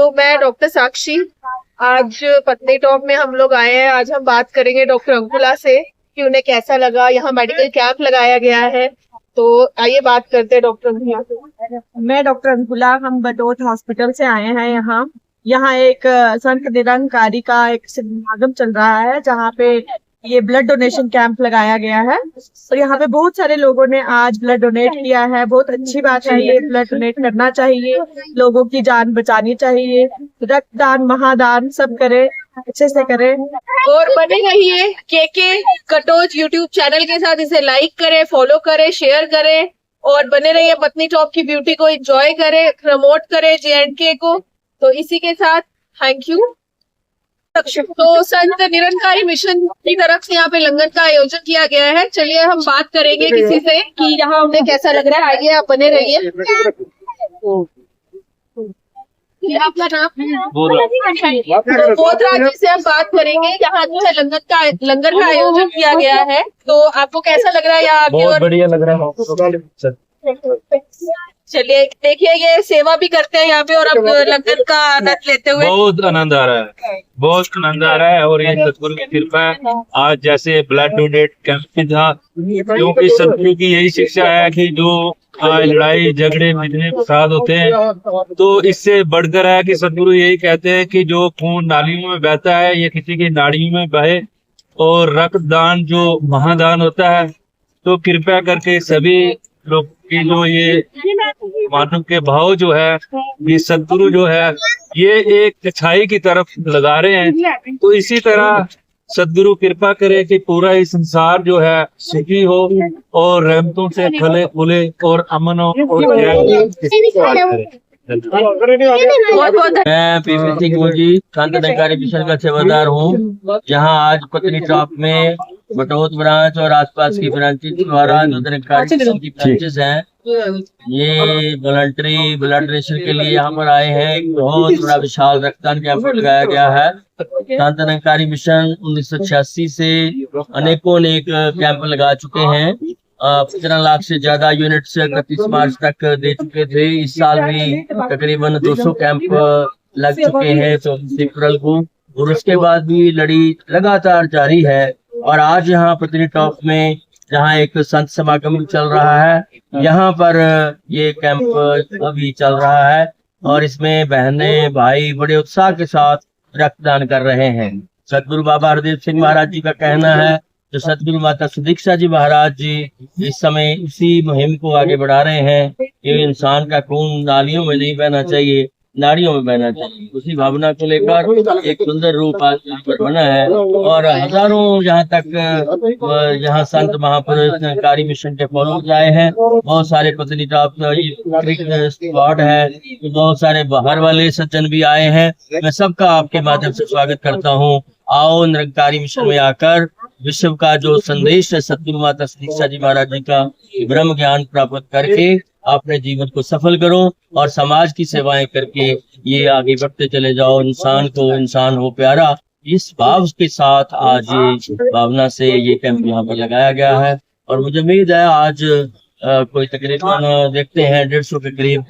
तो मैं डॉक्टर साक्षी, आज पत्नी टॉप में हम लोग आए हैं। आज हम बात करेंगे डॉक्टर अंकुला से कि उन्हें कैसा लगा। यहाँ मेडिकल कैंप लगाया गया है, तो आइए बात करते हैं डॉक्टर अंकुला से। मैं डॉक्टर अंकुला, हम बटोत हॉस्पिटल से आए हैं। यहाँ यहाँ एक संत निरंकारी का एक समागम चल रहा है, जहाँ पे ये ब्लड डोनेशन कैंप लगाया गया है। और यहाँ पे बहुत सारे लोगों ने आज ब्लड डोनेट किया है। बहुत अच्छी बात है, ये ब्लड डोनेट करना चाहिए, लोगों की जान बचानी चाहिए। रक्तदान, महादान सब करे, अच्छे से करे। और बने रहिए के कटोच यूट्यूब चैनल के साथ। इसे लाइक करें, फॉलो करें, शेयर करें और बने रहिए पत्नी टॉप की ब्यूटी को एंजॉय करें, प्रमोट करें J&K को। तो इसी के साथ थैंक यू। तो संत निरंकारी मिशन की तरफ से यहाँ पे लंगर का आयोजन किया गया है। चलिए हम बात करेंगे किसी से कि यहाँ उन्हें कैसा लग रहा है। आइए, आप बने रहिए। आपका नाम? तो बोधराज जी से हम बात करेंगे। यहाँ जो है लंगर का आयोजन किया गया है, तो आपको कैसा लग रहा है यहाँ? बहुत बढ़िया लग रहा है। चलिए देखिए, ये सेवा भी करते हैं यहाँ पे और अब लंगर का आनंद लेते हुए बहुत आनंद आ रहा है, बहुत आनंद आ रहा है। और ये सतगुरु की कृपा है। आज जैसे ब्लड डोनेट कैंप भी था, क्योंकि सतगुरु की यही शिक्षा है कि जो लड़ाई झगड़े मिलने फसाद होते हैं, तो इससे बढ़कर है कि सतगुरु यही कहते हैं कि जो खून नालियों में बहता है ये किसी की नाड़ियों में बहे। और रक्तदान जो महादान होता है, तो कृपया करके सभी लोग की जो ये मानव के भाव जो है, ये सतगुरु जो है ये एक अच्छाई की तरफ लगा रहे हैं। तो इसी तरह सतगुरु कृपा करे कि पूरा ही संसार जो है सुखी हो और रहमतों से फले फूले और अमन हो और मैं पीपी सिंह जी संत निरंकारी मिशन का सेवादार हूँ। यहाँ आज पत्नी टॉप में बटोत ब्रांच और आसपास की ब्रांचेस द्वारा निरंकारी मिशन की ब्रांचेस हैं। ये वॉलंटरी ब्लड डोनेशन के लिए यहाँ पर आए हैं। एक बहुत बड़ा विशाल रक्तदान कैंप लगाया गया है। संत निरंकारी मिशन 1986 से अनेकों कैंप लगा चुके हैं। 15 लाख से ज्यादा यूनिट्स 31 मार्च तक दे चुके थे। इस साल भी तकरीबन 200 कैंप लग चुके हैं 24 अप्रैल को, और उसके बाद भी लड़ी लगातार जारी है। और आज यहाँ पत्नी टॉप में जहाँ एक संत समागम चल रहा है, यहाँ पर ये कैंप अभी चल रहा है और इसमें बहनें भाई बड़े उत्साह के साथ रक्तदान कर रहे हैं। सतगुरु बाबा हरदेव सिंह महाराज जी का कहना है, जो सतगुरु माता सुदीक्षा जी महाराज जी इस समय इसी मुहिम को आगे बढ़ा रहे हैं कि इंसान का खून नालियों में नहीं बहना चाहिए, नाड़ियों में बहना चाहिए। उसी भावना को लेकर एक सुंदर रूप आज यहाँ पर बना है। और हजारों यहाँ तक यहाँ संत महापुरुष निरंकारी मिशन के फॉलोअर्स आए हैं। बहुत सारे पत्नी टॉप स्पॉट है, बहुत सारे बाहर वाले सज्जन भी आए हैं। मैं सबका आपके माध्यम से स्वागत करता हूँ। आओ निरंकारी मिशन में आकर विश्व का जो संदेश है सतगुरु माता सुदीक्षा जी महाराज जी का ब्रह्म ज्ञान प्राप्त करके अपने जीवन को सफल करो और समाज की सेवाएं करके ये आगे बढ़ते चले जाओ। इंसान को इंसान हो प्यारा, इस भाव के साथ आज ये भावना से ये कैंप यहाँ पर लगाया गया है। और मुझे उम्मीद है आज कोई तकरीबन देखते हैं 150 के करीब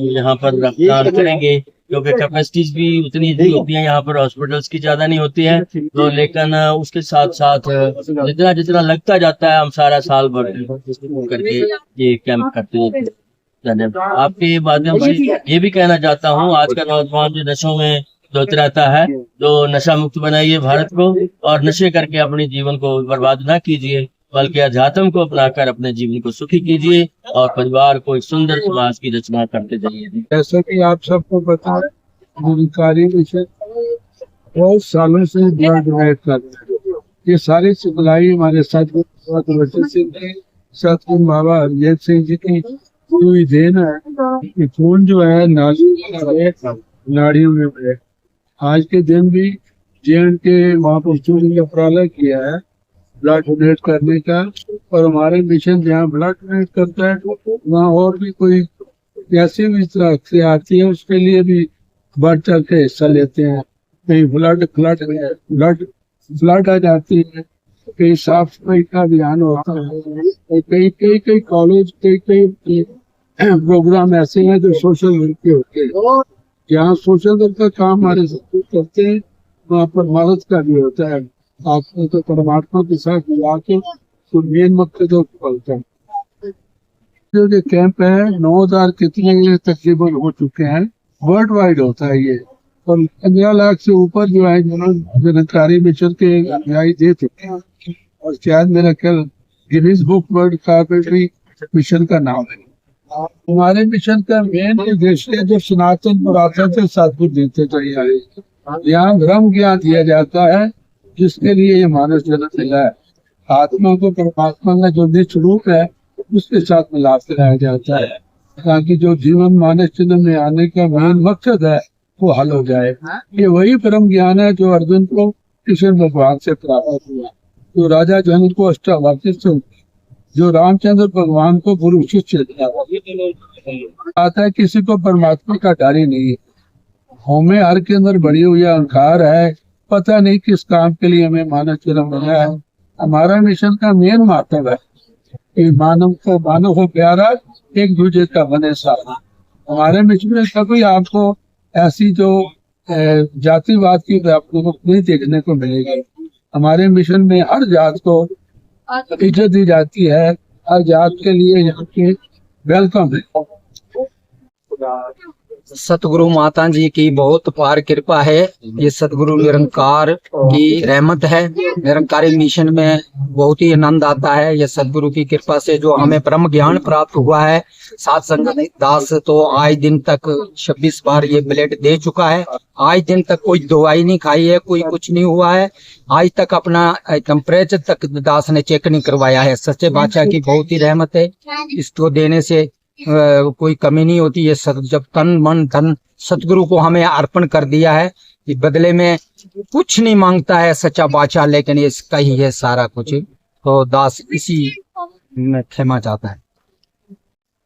यहाँ पर रक्तदान करेंगे, क्योंकि कैपेसिटीज भी उतनी ही होती है यहाँ पर, हॉस्पिटल्स की ज्यादा नहीं होती है। तो लेकिन उसके साथ साथ जितना जितना लगता जाता है हम सारा साल भर करके ये कैंप करते हैं। धन्यवाद। आपके माध्यम से ये भी कहना चाहता हूँ, आज का नौजवान जो नशों में धोते रहता है, तो नशा मुक्त बनाइए भारत को और नशे करके अपने जीवन को बर्बाद ना कीजिए, बल्कि अध्यात्म को अपनाकर अपने जीवन को सुखी कीजिए और परिवार को एक सुंदर समाज की रचना करते जाइए। जैसा कि आप सबको पता है, निरंकारी मिशन बहुत सालों से ब्लड डोनेट कर रहे हैं। ये सारी सिखलाई हमारे सतगुरु बाबा हरदेव सिंह जी की पूरी देन है कि खून जो है नाड़ियों में बहे। आज के दिन भी J&K महापुरुषों ने उपराला किया है ब्लड डोनेट करने का। और हमारे मिशन जहाँ ब्लड डोनेट करता है वहाँ और भी कोई कैसे भी तरह से आती है, उसके लिए भी बढ़ चढ़ के हिस्सा लेते हैं। कहीं फ्लड आ जाती है, कहीं साफ सफाई का अभियान होता है, कई कॉलेज कई प्रोग्राम ऐसे हैं जो सोशल वर्क के होते हैं। जहाँ सोशल वर्क का काम हमारे सब करते हैं, वहाँ पर मदद का भी होता है। आपको तो परमात्मा के साथ मिला के तो मेन मकसद होता है। जो ये कैंप है 9,000 कितने तकरीबन हो चुके हैं, वर्ल्ड वाइड होता है ये, और 15 लाख से ऊपर जो है जिन्होंने निरंकारी मिशन के अनुयायी दे चुके हैं, और शायद मेरा ख्याल गिनीज बुक वर्ल्ड का भी मिशन का नाम है। हमारे मिशन का मेन उद्देश्य है जो सनातन पुरातन से सद्गुरु देते चले आए, यहाँ ब्रह्म ज्ञान दिया जाता है, जिसके लिए ये मानव जन्म मिला है। आत्मा को परमात्मा का जो नित्य रूप है उसके साथ मिलाप कराया जाता है, ताकि जो जीवन मानव जन्म में आने का मेन मकसद है वो हल हो जाए। ये वही परम ज्ञान है जो अर्जुन को कृष्ण भगवान से प्राप्त हुआ, जो राजा जनक को अष्टावक्र से, जो रामचंद्र भगवान को गुरु शिष्य आता है। किसी को परमात्मा का डर ही नहीं है। हमें हर के अंदर बड़ी हुई अहंकार है, पता नहीं किस काम के लिए हमें मानव जन्म मिला है। हमारा मिशन का मेन माध्यम है कि मानव को प्यारा, एक दूसरे का बने सारा। हमारे मिशन में कभी आपको ऐसी जो जातिवाद की आपको नहीं देखने को मिलेगी। हमारे मिशन में हर जात को इज्जत दी जाती है, हर जात के लिए यहाँ पे वेलकम है। सतगुरु माता जी की बहुत पार कृपा है। ये सतगुरु निरंकार की रहमत है। निरंकारी मिशन में बहुत ही आनंद आता है। ये सतगुरु की कृपा से जो हमें ब्रह्म ज्ञान प्राप्त हुआ है। सात संगत दास तो आज दिन तक 26 बार ये ब्लेड दे चुका है। आज दिन तक कोई दवाई नहीं खाई है, कोई कुछ नहीं हुआ है। आज तक अपना टेम्परेचर तक दास ने चेक नहीं करवाया है। सच्चे बादशाह की बहुत ही रहमत है। इसको देने से कोई कमी नहीं होती है। जब तन मन धन सतगुरु को हमें अर्पण कर दिया है, ये बदले में कुछ नहीं मांगता है सच्चा बादशाह, लेकिन इसका ही है सारा कुछ। तो दास इसी में क्षमा चाहता है।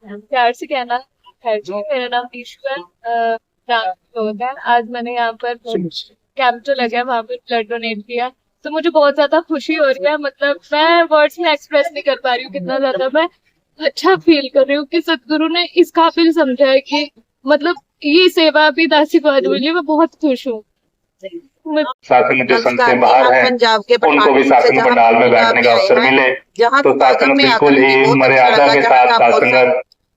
प्यार से कहना है जी, मेरा नाम ईशु है, है। आज मैंने यहाँ पर कैंप जो लगा है वहाँ पर ब्लड डोनेट किया, तो मुझे बहुत ज्यादा खुशी हो रही है। मतलब मैं वर्ड्स में एक्सप्रेस नहीं कर पा रही हूँ कितना ज्यादा मैं अच्छा फील कर रही हूँ कि सतगुरु ने इस काबिल समझा है कि मतलब ये सेवा भी दासी को आज मिली। मैं बहुत खुश हूँ। शासन में जो संस्थाएं बाहर हैं उनको भी शासन पंडाल में बैठने का अवसर मिले, तो शासन बिल्कुल ही मर्यादा के साथ शासन,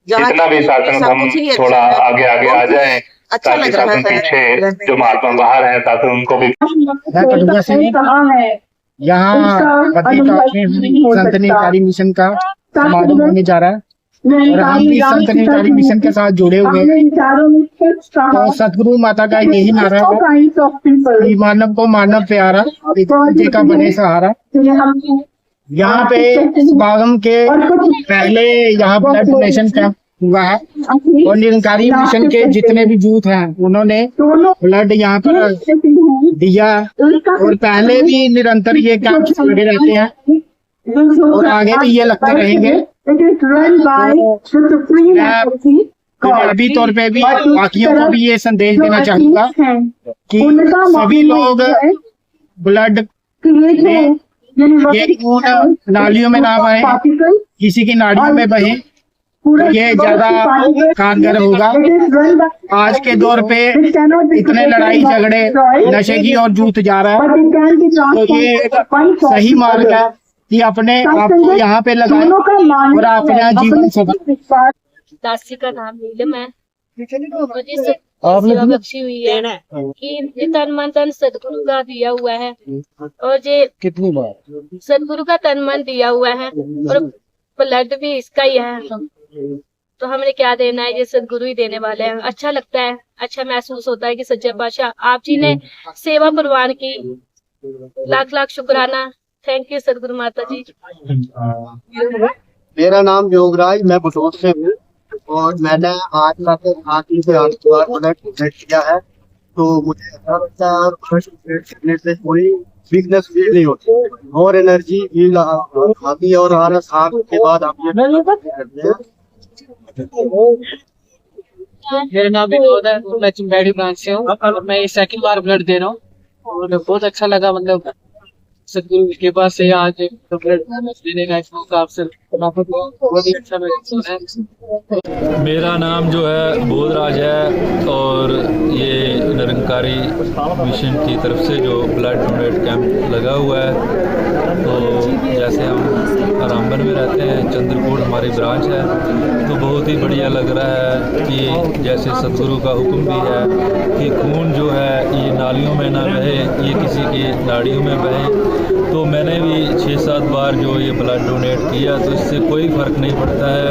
जितना भी शासन हम थोड़ा आगे आगे आ जाएं, ताकि शासन पीछे जो महात्मा बाहर हैं शासन उनको भी। यहाँ संत निरंकारी मिशन का समारोह होने जा रहा है और हम भी संत निरंकारी मिशन के साथ जुड़े हुए हैं। तो सतगुरु माता का यही नारा है, मानव को मानव प्यारा, एक दूसरे का बने सहारा। यहाँ पे समागम के पहले यहाँ ब्लड डोनेशन कैंप हुआ है और निरंकारी मिशन के जितने भी यूथ हैं उन्होंने ब्लड यहाँ पर दिया, और पहले भी निरंतर ये कैंप लगे रहते हैं और आगे भी ये लगते रहेंगे। अभी तौर पे भी बाकियों को भी ये संदेश देना चाहूंगा कि सभी लोग ब्लड ये खून नालियों में ना बहे, किसी की नाड़ियों में बहे, ये ज्यादा कारगर होगा। आज के दौर पे इतने लड़ाई झगड़े नशे की ओर जूत जा रहा है, तो ये सही मार्ग है कि अपने आप को यहाँ पे लगाएं और अपना जीवन सफल। दासी का नाम नीलम है। मुझे सेवा बख्शी हुई है कि तन मन धन सदगुरु का दिया हुआ है, और ये कितनी बार सदगुरु का तन मन दिया हुआ है और ब्लड भी इसका ही है। तो हमने क्या देना है, ये सदगुरु ही देने वाले हैं। अच्छा लगता है, अच्छा महसूस होता है कि सच्चे पातशाह आप जी ने सेवा प्रवान की। लाख लाख शुक्राना। थैंक यू सदगुरु माता जी। मेरा नाम योगराज, मैं बटोत से हूँ और मैंने आज तक 8 से 8 बार ब्लड डोनेट किया है। तो मुझे अच्छा लगता है और ब्लड डोनेट करने से कोई वीकनेस फील नहीं होती और एनर्जी फील आती है। और हर साल के बाद आप ये करते हैं। मेरा नाम विनोद है, मैं चिंबैडी ब्रांच से हूँ और मैं 2nd बार ब्लड दे रहा हूँ और बहुत अच्छा लगा। मतलब सदगुरु के पास से आज ब्लड देने का एक मौका आपसे बहुत ही अच्छा महसूस है। मेरा नाम जो है बोधराज है और ये निरंकारी मिशन की तरफ से जो ब्लड डोनेट कैंप लगा हुआ है, तो जैसे हम आरामबन में रहते हैं, चंद्रकोट हमारी ब्रांच है, तो बहुत ही बढ़िया लग रहा है कि जैसे सदगुरु का हुक्म भी है कि खून जो है ये नालियों में ना बहे, ये किसी की नाड़ियों में बहे। तो मैंने भी 6-7 बार जो ये ब्लड डोनेट किया, तो इससे कोई फ़र्क नहीं पड़ता है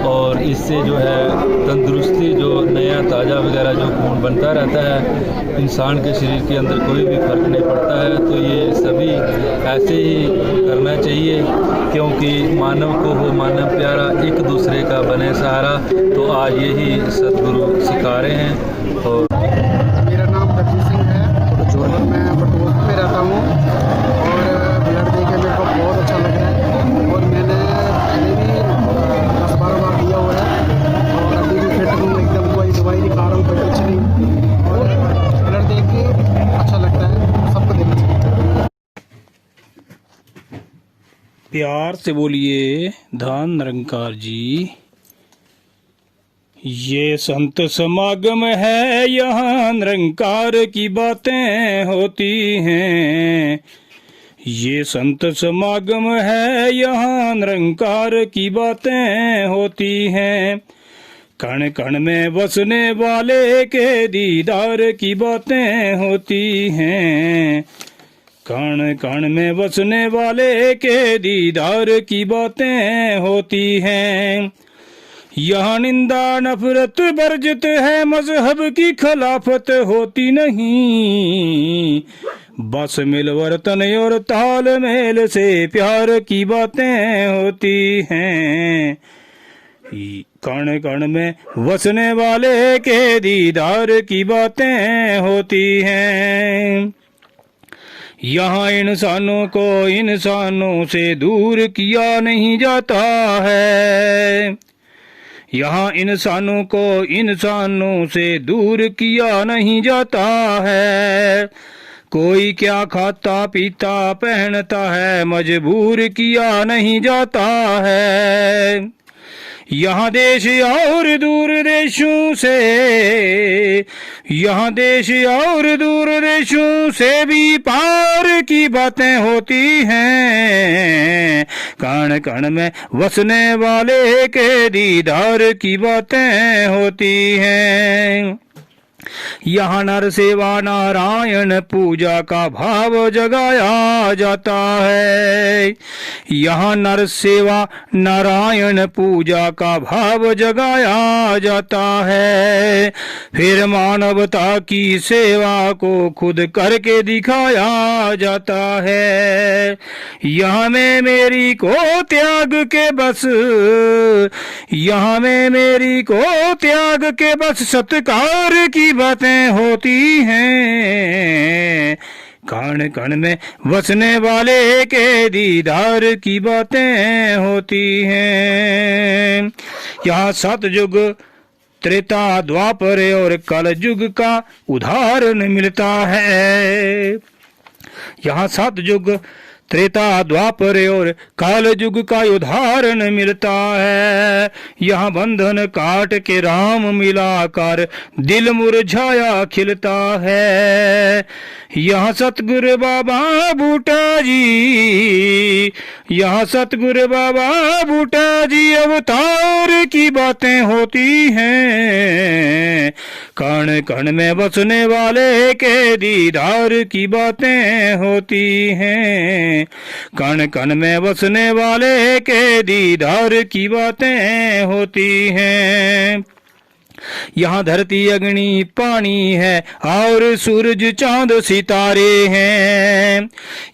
और इससे जो है तंदुरुस्ती, जो नया ताज़ा वगैरह जो खून बनता रहता है, इंसान के शरीर के अंदर कोई भी फ़र्क नहीं पड़ता है। तो ये सभी ऐसे ही करना चाहिए, क्योंकि मानव को हो मानव प्यारा, एक दूसरे का बने सहारा। तो आज यही सदगुरु सिखा रहे हैं। और मेरा नाम दर्जी सिंह है और मैं बटोत में रहता हूँ और ब्लड दे के मेरे को बहुत अच्छा लग रहा है और मैंने पहले भी 10-12 बार दिया हुआ है और अभी भी फिट हूँ एकदम। कोई दवाई नहीं खा रहा हूँ, कोई कुछ नहीं, और ब्लड दे के अच्छा लगता है, सबको देना चाहिए। प्यार से बोलिए धन निरंकार जी। ये संत समागम है, यहाँ निरंकार की बातें होती हैं। ये संत समागम है, यहाँ निरंकार की बातें होती हैं। कण कण में बसने वाले के दीदार की बातें होती हैं। कण कण में बसने वाले के दीदार की बातें होती हैं। यहाँ निंदा नफरत वर्जित है, मजहब की खिलाफत होती नहीं। बस मिलवर्तन और तालमेल से प्यार की बातें होती हैं। कण कण में बसने वाले के दीदार की बातें होती हैं। यहाँ इंसानों को इंसानों से दूर किया नहीं जाता है। यहाँ इंसानों को इंसानों से दूर किया नहीं जाता है। कोई क्या खाता पीता पहनता है, मजबूर किया नहीं जाता है। यहाँ देश और दूर देशों से, यहाँ देश और दूर देशों से भी पार की बातें होती हैं। कण कण में बसने वाले के दीदार की बातें होती हैं। यहाँ नर सेवा नारायण पूजा का भाव जगाया जाता है। यहाँ नर सेवा नारायण पूजा का भाव जगाया जाता है। फिर मानवता की सेवा को खुद करके दिखाया जाता है। यहाँ में मेरी को त्याग के बस, यहाँ में मेरी को त्याग के बस सत्कार की बातें होती हैं। कण कण में बसने वाले के दीदार की बातें होती हैं। यहाँ सतयुग त्रेता द्वापर और कल युग का उदाहरण मिलता है। यहाँ सतयुग त्रेता द्वापर और काल युग का उदाहरण मिलता है। यहाँ बंधन काट के राम मिलाकर दिल मुरझाया खिलता है। यहाँ सतगुरु बाबा बूटा जी, यहाँ सतगुरु बाबा बूटा जी अवतार की बातें होती हैं। कण कण में बसने वाले के दीदार की बातें होती हैं। कण कण में बसने वाले के दीदार की बातें होती हैं। यहाँ धरती अग्नि पानी है और सूरज चांद सितारे हैं।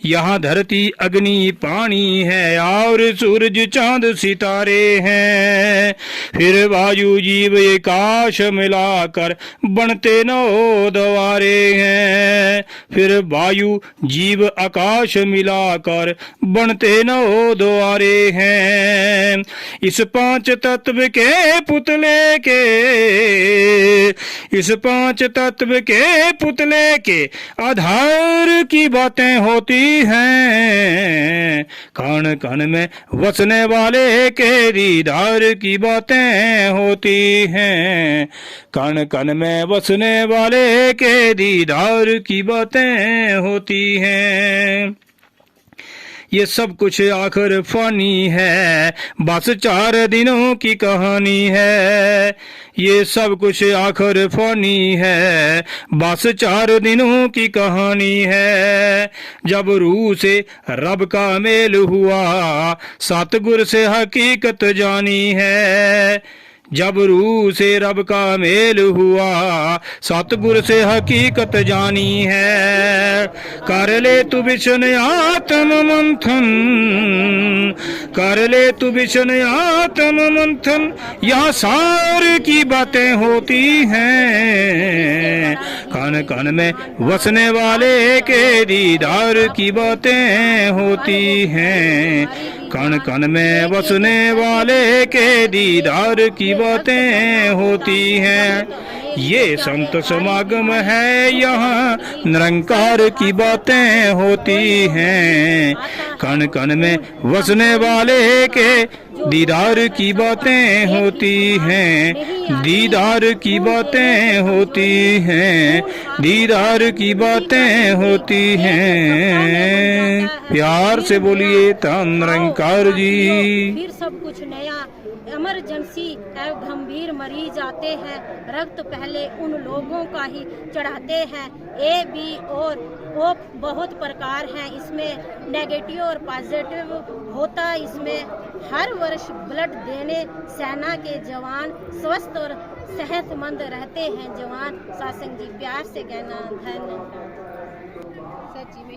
यहाँ धरती अग्नि पानी है और सूरज चांद सितारे हैं। फिर वायु जीव आकाश मिलाकर बनते 9 द्वारे हैं। फिर वायु जीव आकाश मिलाकर बनते 9 द्वारे हैं। इस 5 तत्व के पुतले के, इस 5 तत्व के पुतले के आधार की बातें होती हैं। कण कण में वसने वाले के दीदार की बातें होती हैं। कण कण में बसने वाले के दीदार की बातें होती हैं। ये सब कुछ आखिर फानी है, बस 4 दिनों की कहानी है। ये सब कुछ आखिर फानी है, बस 4 दिनों की कहानी है। जब रूह से रब का मेल हुआ, सतगुर से हकीकत जानी है। जब रूह से रब का मेल हुआ, सतगुर से हकीकत जानी है। कर ले तू विशन आत्म मंथन, कर ले तू विशन आत्म मंथन, यहाँ सार की बातें होती हैं। कण कण में वसने वाले के दीदार की बातें होती हैं। कण कण में बसने वाले के दीदार की बातें होती हैं। ये संत समागम है, यहाँ निरंकार की बातें होती हैं। कण कण में बसने वाले के दीदार की बातें होती हैं। दीदार की बातें होती हैं। दीदार की बातें होती हैं। प्यार से बोलिए धन निरंकार जी। फिर सब कुछ नया, इमरजेंसी एवं गंभीर मरीज आते हैं, रक्त पहले उन लोगों का ही चढ़ाते हैं। ए बी और ओ बहुत प्रकार हैं, इसमें नेगेटिव और पॉजिटिव होता है। इसमें हर वर्ष ब्लड देने सेना के जवान स्वस्थ और सेहतमंद रहते हैं। जवान सासंग जी प्यार से कहना धन्यवाद। सच्ची में